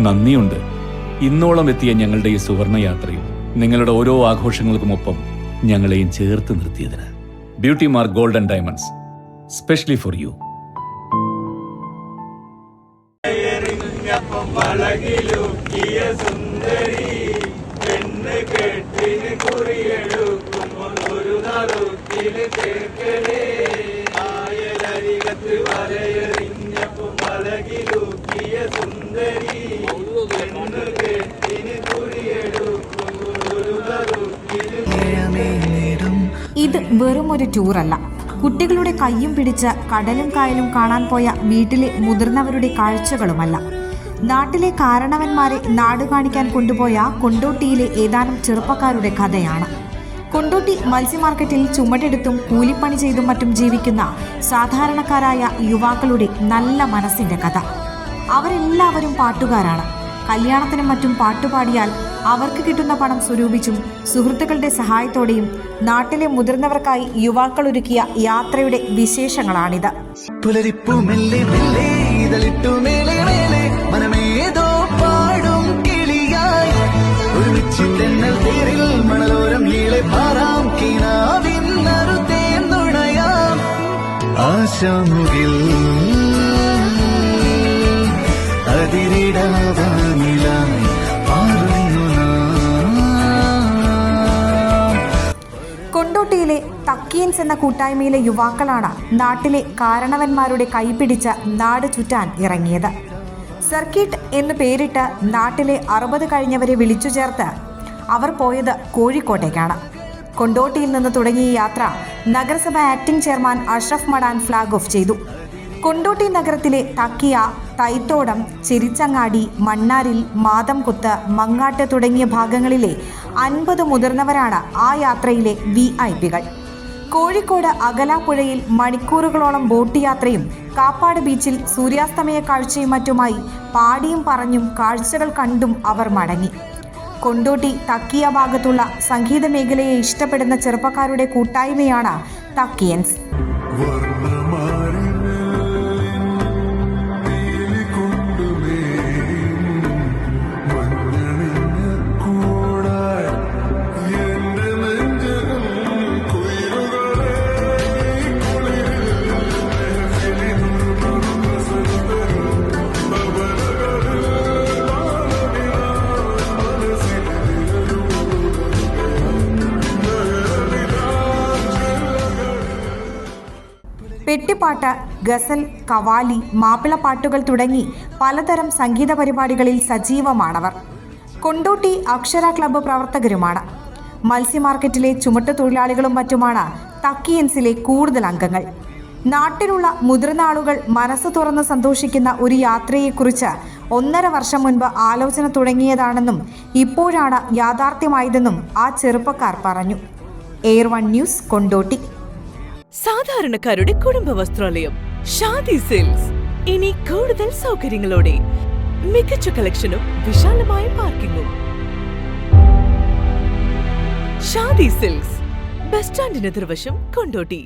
നന്ദിയുണ്ട്. ഇന്നോളം എത്തിയ ഞങ്ങളുടെ ഈ സുവർണയാത്രയിൽ നിങ്ങളുടെ ഓരോ ആഘോഷങ്ങൾക്കുമൊപ്പം ഞങ്ങളെയും ചേർത്ത് നിർത്തിയതിന്. Beauty mark gold and diamonds, specially for you. ഇത് വെറും ഒരു ടൂറല്ല. കുട്ടികളുടെ കയ്യും പിടിച്ച് കടലും കായലും കാണാൻ പോയ വീട്ടിലെ മുതിർന്നവരുടെ കാഴ്ചകളുമല്ല. നാട്ടിലെ കാരണവന്മാരെ നാട് കാണിക്കാൻ കൊണ്ടുപോയ കൊണ്ടോട്ടിയിലെ ഏതാനും ചെറുപ്പക്കാരുടെ കഥയാണ്. കൊണ്ടോട്ടി മത്സ്യമാർക്കറ്റിൽ ചുമടെടുത്തും കൂലിപ്പണി ചെയ്തും മറ്റും ജീവിക്കുന്ന സാധാരണക്കാരായ യുവാക്കളുടെ നല്ല മനസ്സിന്റെ കഥ. അവരെല്ലാവരും പാട്ടുകാരാണ്. കല്യാണത്തിനും മറ്റും പാട്ടുപാടിയാൽ അവർക്ക് കിട്ടുന്ന പണം സ്വരൂപിച്ചും സുഹൃത്തുക്കളുടെ സഹായത്തോടെയും നാട്ടിലെ മുതിർന്നവർക്കായി യുവാക്കൾ ഒരുക്കിയ യാത്രയുടെ വിശേഷങ്ങളാണിത്. കൊണ്ടോട്ടിയിലെ തക്കിയൻസ് എന്ന കൂട്ടായ്മയിലെ യുവാക്കളാണ് നാട്ടിലെ കാരണവന്മാരുടെ കൈപിടിച്ച് നാട് ചുറ്റാൻ ഇറങ്ങിയത്. സർക്കിട്ട് എന്ന് പേരിട്ട് നാട്ടിലെ 60 കഴിഞ്ഞവരെ വിളിച്ചു ചേർത്ത് അവർ പോയത് കോഴിക്കോട്ടേക്കാണ്. കൊണ്ടോട്ടിയിൽ നിന്ന് തുടങ്ങിയ യാത്ര നഗരസഭ acting chairman Ashraf മടാൻ flag off ചെയ്തു. കൊണ്ടോട്ടി നഗരത്തിലെ തക്കിയ, തൈത്തോടം, ചെരിച്ചങ്ങാടി, മണ്ണാരിൽ, മാതംകുത്ത്, മങ്ങാട്ട് തുടങ്ങിയ ഭാഗങ്ങളിലെ 50 മുതിർന്നവരാണ് ആ യാത്രയിലെ VIP-കൾ. കോഴിക്കോട് അകലാപ്പുഴയിൽ മണിക്കൂറുകളോളം ബോട്ട് യാത്രയും കാപ്പാട് ബീച്ചിൽ സൂര്യാസ്തമയ കാഴ്ചയും മറ്റുമായി പാടിയും പറഞ്ഞും കാഴ്ചകൾ കണ്ടും അവർ മടങ്ങി. കൊണ്ടോട്ടി തക്കിയ ഭാഗത്തുള്ള സംഗീത മേഖലയെ ഇഷ്ടപ്പെടുന്ന ചെറുപ്പക്കാരുടെ കൂട്ടായ്മയാണ് തക്കിയൻസ്. പെട്ടിപ്പാട്ട്, ഗസൽ, കവാലി, മാപ്പിളപ്പാട്ടുകൾ തുടങ്ങി പലതരം സംഗീത പരിപാടികളിൽ സജീവമാണവർ. കൊണ്ടോട്ടി അക്ഷര ക്ലബ്ബ് പ്രവർത്തകരുമാണ്. മത്സ്യമാർക്കറ്റിലെ ചുമട്ടുതൊഴിലാളികളും മറ്റുമാണ് തക്കിയൻസിലെ കൂടുതൽ അംഗങ്ങൾ. നാട്ടിലുള്ള മുതിർന്ന ആളുകൾ മനസ്സ് തുറന്ന് സന്തോഷിക്കുന്ന ഒരു യാത്രയെക്കുറിച്ച് 1.5 വർഷം മുൻപ് ആലോചന തുടങ്ങിയതാണെന്നും ഇപ്പോഴാണ് യാഥാർത്ഥ്യമായതെന്നും ആ ചെറുപ്പക്കാർ പറഞ്ഞു. Air 1 news, Kondotty. സാധാരണക്കാരുടെ കുടുംബ വസ്ത്രാലയം ഷാദി സിൽക്സ് ഇനി കൂടുതൽ സൗകര്യങ്ങളോടെ മികച്ച കളക്ഷനും വിശാലമായ പാർക്കിങ്ങും. ഷാദി സിൽക്സ്, ബസ് സ്റ്റാൻഡിന് എതിർവശം, കൊണ്ടോട്ടി.